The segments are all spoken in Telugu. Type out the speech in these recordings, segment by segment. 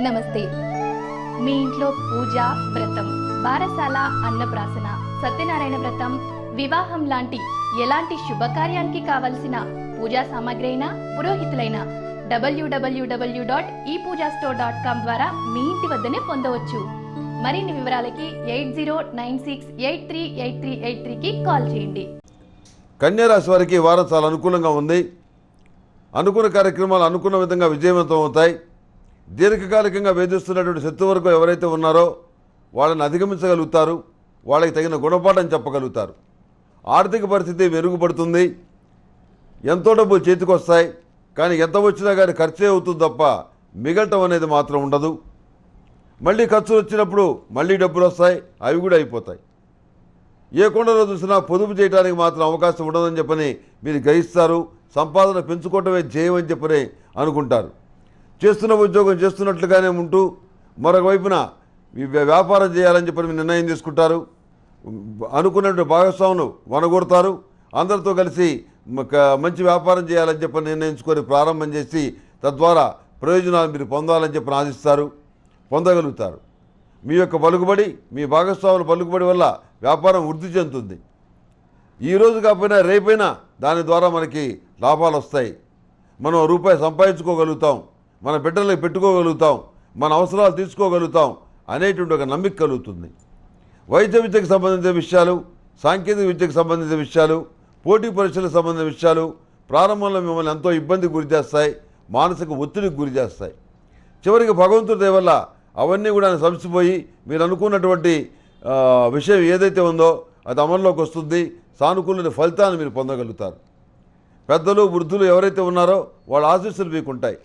నమస్తే. మీ ఇంట్లో పూజ, వ్రతం, బారసాల, అన్నప్రాసన, సత్యనారాయణ వ్రతం, వివాహం లాంటి ఎలాంటి శుభకార్యానికి కావలసిన పూజా సామాగ్రి అయినా, పురోహితులైన www.epoojastore.com ద్వారా మీ ఇంటి వద్దనే పొందవచ్చు. మరిన్ని వివరాలకి 8096838383కి కాల్ చేయండి. కన్యా రాశి వారికి వారం చాలా అనుకూలంగా ఉంది. అనుకున్న కార్యక్రమాలు అనుకున్న విధంగా విజయవంతం అవుతాయి. దీర్ఘకాలికంగా వేధిస్తున్నటువంటి శత్రువర్గం ఎవరైతే ఉన్నారో వాళ్ళని అధిగమించగలుగుతారు. వాళ్ళకి తగిన గుణపాఠం చెప్పగలుగుతారు. ఆర్థిక పరిస్థితి మెరుగుపడుతుంది. ఎంతో డబ్బులు చేతికి వస్తాయి. కానీ ఎంత వచ్చినా కానీ ఖర్చే అవుతుంది తప్ప మిగలటం అనేది మాత్రం ఉండదు. మళ్ళీ ఖర్చులు వచ్చినప్పుడు మళ్ళీ డబ్బులు వస్తాయి, అవి కూడా అయిపోతాయి. ఏ కొండలో చూసినా పొదుపు చేయడానికి మాత్రం అవకాశం ఉండదని చెప్పని మీరు గ్రహిస్తారు. సంపాదన పెంచుకోవటమే జయం అని చెప్పని అనుకుంటారు. చేస్తున్న ఉద్యోగం చేస్తున్నట్లుగానే ఉంటూ మరొక వైపున వ్యాపారం చేయాలని చెప్పని మీరు నిర్ణయం తీసుకుంటారు. అనుకున్నటువంటి భాగస్వామును వనగొడతారు. అందరితో కలిసి మంచి వ్యాపారం చేయాలని చెప్పని నిర్ణయించుకొని ప్రారంభం చేసి తద్వారా ప్రయోజనాలు మీరు పొందాలని చెప్పని ఆశిస్తారు, పొందగలుగుతారు. మీ యొక్క పలుకుబడి, మీ భాగస్వాముల పలుకుబడి వల్ల వ్యాపారం వృద్ధి చెందుతుంది. ఈరోజు కాకపోయినా రేపైనా దాని ద్వారా మనకి లాభాలు వస్తాయి. మనం రూపాయి సంపాదించుకోగలుగుతాం, మన బిడ్డలకు పెట్టుకోగలుగుతాం, మన అవసరాలు తీసుకోగలుగుతాం అనేటువంటి ఒక నమ్మిక కలుగుతుంది. వైద్య విద్యకు సంబంధించిన విషయాలు, సాంకేతిక విద్యకు సంబంధించిన విషయాలు, పోటీ పరీక్షలకు సంబంధించిన విషయాలు ప్రారంభంలో మిమ్మల్ని ఎంతో ఇబ్బందికి గురి చేస్తాయి, మానసిక ఒత్తిడికి గురి చేస్తాయి. చివరికి భగవంతుడి దయ వల్ల అవన్నీ కూడా సంసిపోయి మీరు అనుకున్నటువంటి విషయం ఏదైతే ఉందో అది అమల్లోకి వస్తుంది. సానుకూల ఫలితాన్ని మీరు పొందగలుగుతారు. పెద్దలు, వృద్ధులు ఎవరైతే ఉన్నారో వాళ్ళ ఆశీస్సులు మీకు ఉంటాయి.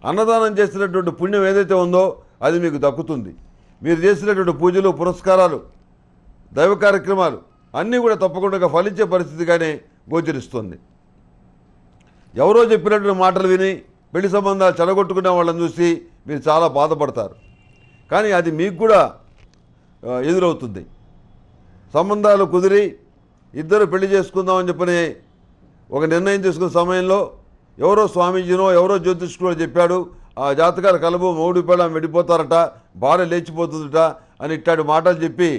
అన్నదానం చేసినటువంటి పుణ్యం ఏదైతే ఉందో అది మీకు దక్కుతుంది. మీరు చేసినటువంటి పూజలు, పురస్కారాలు, దైవ కార్యక్రమాలు అన్నీ కూడా తప్పకుండా ఫలించే పరిస్థితిగానే గోచరిస్తుంది. ఎవరో చెప్పినటువంటి మాటలు విని పెళ్లి సంబంధాలు చెడగొట్టుకునే వాళ్ళని చూసి మీరు చాలా బాధపడతారు. కానీ అది మీకు కూడా ఎదురవుతుంది. సంబంధాలు కుదిరి ఇద్దరు పెళ్లి చేసుకుందామని చెప్పని ఒక నిర్ణయం తీసుకున్న సమయంలో ఎవరో స్వామీజీనో ఎవరో జ్యోతిష్కుడో చెప్పాడు, ఆ జాతకాలు కలబు మౌడి పెళ్ళం వెళ్ళిపోతారట, భార్య లేచిపోతుందట అని ఇట్లాంటి మాటలు చెప్పి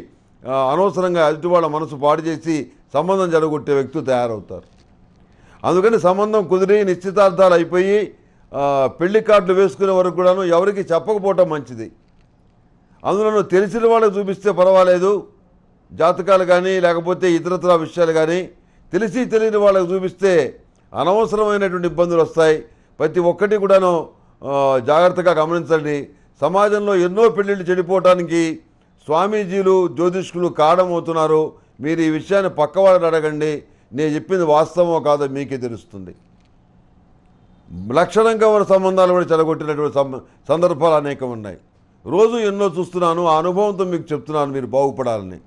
అనవసరంగా ఎదుటి వాళ్ళ మనసు పాడు చేసి సంబంధం జరగొట్టే వ్యక్తులు తయారవుతారు. అందుకని సంబంధం కుదిరి నిశ్చితార్థాలు అయిపోయి పెళ్లి కార్డులు వేసుకునే వరకు కూడాను ఎవరికి చెప్పకపోవటం మంచిది. అందులో తెలిసిన వాళ్ళకి చూపిస్తే పర్వాలేదు, జాతకాలు కానీ లేకపోతే ఇతరత్ర విషయాలు కానీ తెలిసి తెలియని వాళ్ళకి చూపిస్తే అనవసరమైనటువంటి ఇబ్బందులు వస్తాయి. ప్రతి ఒక్కటి కూడాను జాగ్రత్తగా గమనించండి. సమాజంలో ఎన్నో పెళ్ళిళ్ళు చెడిపోవటానికి స్వామీజీలు, జ్యోతిష్కులు కారణమవుతున్నారు. మీరు ఈ విషయాన్ని పక్క వాళ్ళని అడగండి. నేను చెప్పింది వాస్తవమో కాదో మీకే తెలుస్తుంది. లక్షణంగా ఉన్న సంబంధాలు కూడా చెడగొట్టినటువంటి సందర్భాలు అనేకం ఉన్నాయి. రోజు ఎన్నో చూస్తున్నాను. ఆ అనుభవంతో మీకు చెప్తున్నాను, మీరు బాగుపడాలని.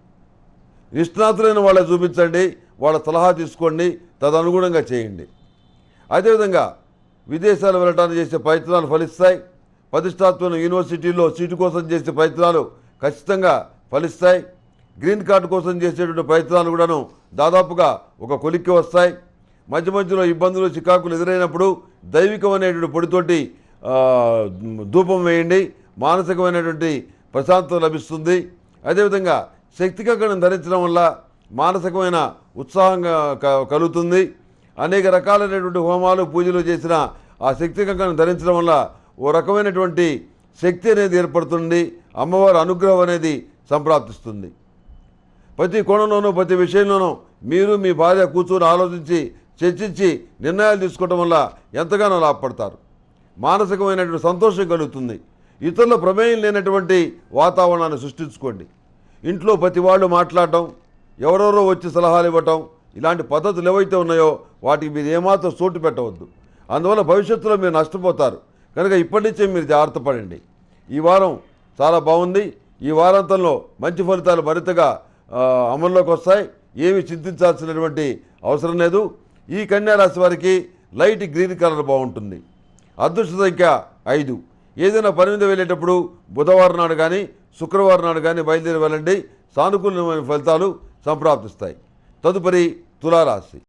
నిష్ణాతులైన వాళ్ళకి చూపించండి, వాళ్ళ సలహా తీసుకోండి, తదనుగుణంగా చేయండి. అదేవిధంగా విదేశాలు వెళ్ళడానికి చేసే ప్రయత్నాలు ఫలిస్తాయి. ప్రతిష్టాత్మక యూనివర్సిటీల్లో సీటు కోసం చేసే ప్రయత్నాలు ఖచ్చితంగా ఫలిస్తాయి. గ్రీన్ కార్డు కోసం చేసేటువంటి ప్రయత్నాలు కూడాను దాదాపుగా ఒక కొలిక్కి వస్తాయి. మధ్య మధ్యలో ఇబ్బందులు, చికాకులు ఎదురైనప్పుడు దైవికమైనటువంటి పొడితోటి ధూపం వేయండి. మానసికమైనటువంటి ప్రశాంతత లభిస్తుంది. అదేవిధంగా శక్తి కంకణం ధరించడం వల్ల మానసికమైన ఉత్సాహంగా కలుగుతుంది. అనేక రకాలైనటువంటి హోమాలు, పూజలు చేసిన ఆ శక్తి కంకణం ధరించడం వల్ల ఓ రకమైనటువంటి శక్తి అనేది ఏర్పడుతుంది. అమ్మవారి అనుగ్రహం అనేది సంప్రాప్తిస్తుంది. ప్రతి కోణంలోనూ, ప్రతి విషయంలోనూ మీరు మీ భార్య కూర్చొని ఆలోచించి చర్చించి నిర్ణయాలు తీసుకోవడం వల్ల ఎంతగానో లాభపడతారు. మానసికమైనటువంటి సంతోషం కలుగుతుంది. ఇతరుల ప్రమేయం లేనటువంటి వాతావరణాన్ని సృష్టించుకోండి. ఇంట్లో ప్రతి వాళ్ళు మాట్లాడటం, ఎవరెవరో వచ్చి సలహాలు ఇవ్వటం, ఇలాంటి పద్ధతులు ఏవైతే ఉన్నాయో వాటికి మీరు ఏమాత్రం చోటు పెట్టవద్దు. అందువల్ల భవిష్యత్తులో మీరు నష్టపోతారు. కనుక ఇప్పటి నుంచే మీరు జాగ్రత్త పడండి. ఈ వారం చాలా బాగుంది. ఈ వారాంతంలో మంచి ఫలితాలు మరింతగా అమల్లోకి వస్తాయి. ఏమి చింతించాల్సినటువంటి అవసరం లేదు. ఈ కన్యా రాశి వారికి లైట్ గ్రీన్ కలర్ బాగుంటుంది. అదృష్ట సంఖ్య 5. ఏదైనా పని మీద వెళ్ళేటప్పుడు బుధవారం నాడు కానీ శుక్రవారం నాడు కానీ బయలుదేరి వెళ్ళండి. సానుకూలమైన ఫలితాలు సంప్రాప్తిస్తాయి. తదుపరి తులారాశి.